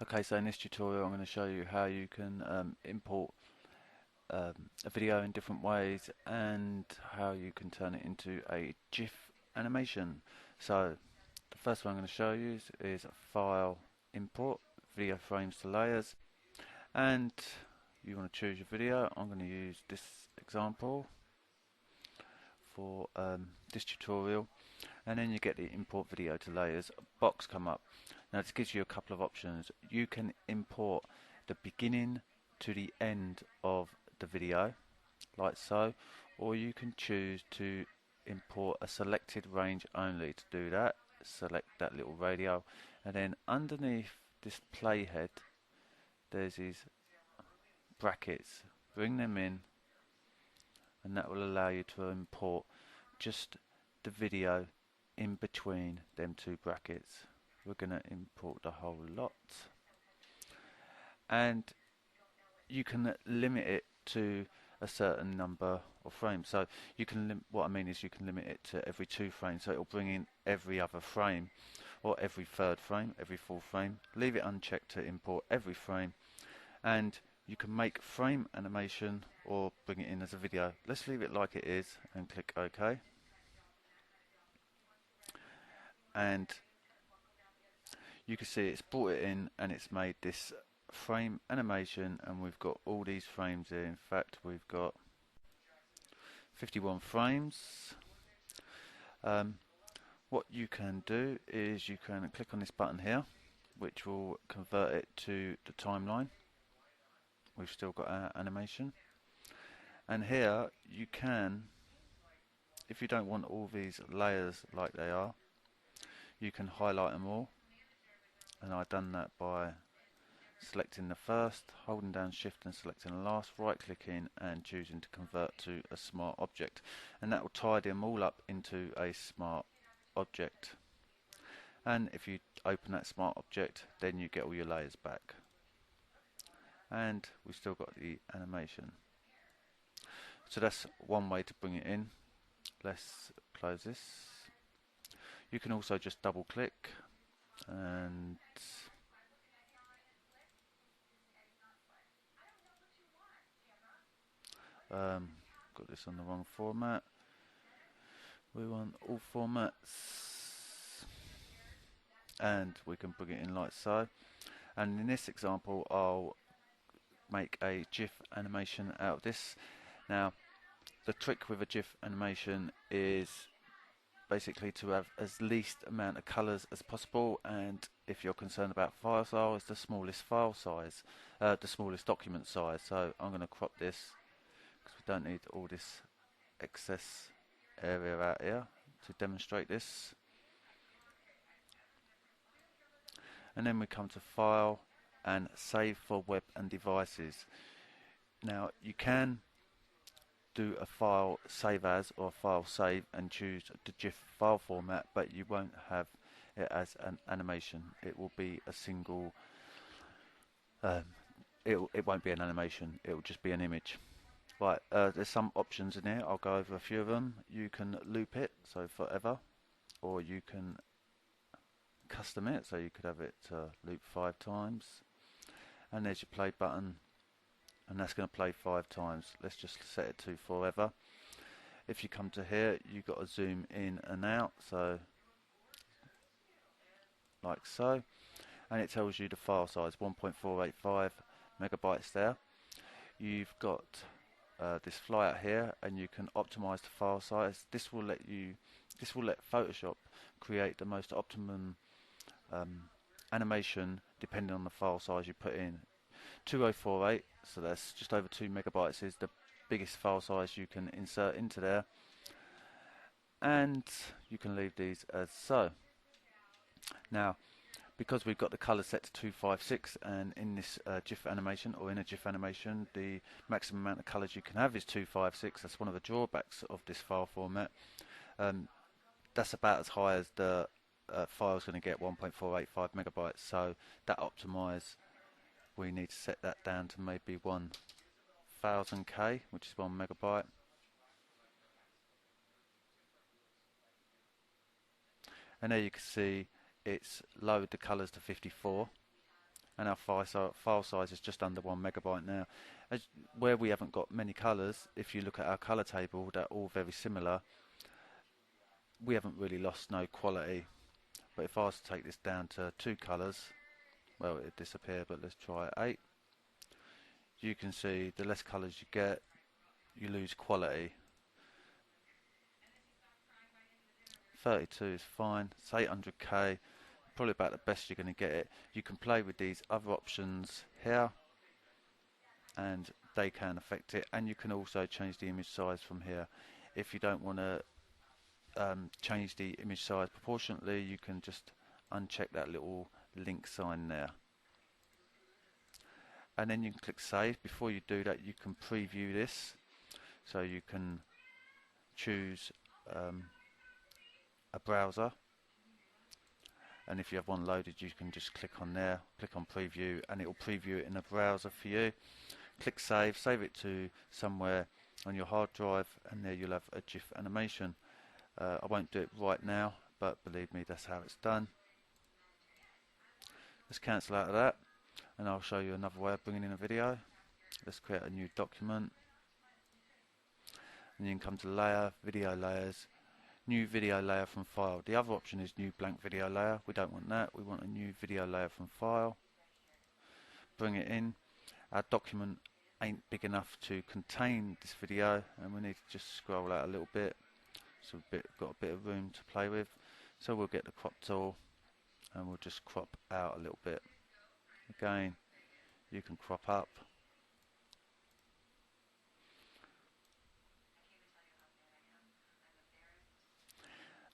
Okay, so in this tutorial I'm going to show you how you can import a video in different ways and how you can turn it into a GIF animation. So the first one I'm going to show you is File, Import, Video Frames to Layers, and you want to choose your video. I'm going to use this example for this tutorial, and then you get the import video to layers box come up. Now this gives you a couple of options. You can import the beginning to the end of the video like so, or you can choose to import a selected range only. To do that, select that little radio, and then underneath this playhead there's these brackets. Bring them in, and that will allow you to import just the video in between them two brackets. We're going to import the whole lot, and you can limit it to a certain number of frames. So you can what I mean is you can limit it to every 2 frames, so it'll bring in every other frame, or every third frame, every fourth frame. Leave it unchecked to import every frame, and you can make frame animation or bring it in as a video. Let's leave it like it is and click OK. And you can see it's brought it in and it's made this frame animation, and we've got all these frames here. In fact, we've got 51 frames. What you can do is you can click on this button here, which will convert it to the timeline. We've still got our animation, and here you can, if you don't want all these layers like they are, you can highlight them all, and I've done that by selecting the first, holding down shift and selecting the last, right clicking and choosing to convert to a smart object, and that will tidy them all up into a smart object. And if you open that smart object, then you get all your layers back, and we've still got the animation. So that's one way to bring it in. Let's close this. You can also just double click and got this on the wrong format. We want all formats, and we can bring it in like so. And in this example I'll make a GIF animation out of this. Now the trick with a GIF animation is basically to have as least amount of colors as possible, and if you're concerned about file size, the smallest file size, the smallest document size. So I'm going to crop this because we don't need all this excess area out here to demonstrate this. And then we come to File and Save for Web and Devices. Now you can do a file save as or a file save and choose the GIF file format, but you won't have it as an animation. It will be a single, it won't be an animation, it will just be an image. Right, there's some options in here. I'll go over a few of them. You can loop it, so forever, or you can custom it, so you could have it loop 5 times. And there's your play button, and that's going to play 5 times. Let's just set it to forever. If you come to here, you've got to zoom in and out, so like so, and it tells you the file size, 1.485 megabytes there. You've got this flyout here, and you can optimize the file size. This will let Photoshop create the most optimum animation depending on the file size you put in. 2048, so that's just over 2 megabytes, is the biggest file size you can insert into there, and you can leave these as so. Now because we've got the color set to 256, and in this GIF animation, or in a GIF animation, the maximum amount of colors you can have is 256. That's one of the drawbacks of this file format. That's about as high as the file's going to get, 1.485 megabytes. So that optimize, we need to set that down to maybe 1000K, which is 1 megabyte. And there you can see it's lowered the colors to 54, and our file size is just under 1 MB now. Where we haven't got many colours, if you look at our colour table, they're all very similar. We haven't really lost no quality. But if I was to take this down to 2 colours, well, it'd disappear, but let's try 8. You can see the less colours you get, you lose quality. 32 is fine. It's 800k, probably about the best you're going to get it. You can play with these other options here, and they can affect it. And you can also change the image size from here. If you don't want to change the image size proportionately, you can just uncheck that little link sign there. And then you can click save. Before you do that, you can preview this. So you can choose a browser, and if you have one loaded, you can just click on there, click on preview, and it will preview it in a browser for you. Click save, save it to somewhere on your hard drive, and there you'll have a GIF animation. I won't do it right now, but believe me, that's how it's done. Let's cancel out of that, and I'll show you another way of bringing in a video. Let's create a new document, and you can come to layer, video layers, new video layer from file. The other option is new blank video layer. We don't want that. We want a new video layer from file. Bring it in. Our document ain't big enough to contain this video, and we need to just scroll out a little bit, so we've got a bit of room to play with. So we'll get the crop tool, and we'll just crop out a little bit. Again, you can crop up.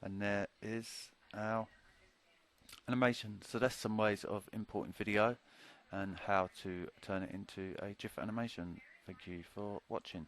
And there is our animation. So that's some ways of importing video and how to turn it into a GIF animation. Thank you for watching.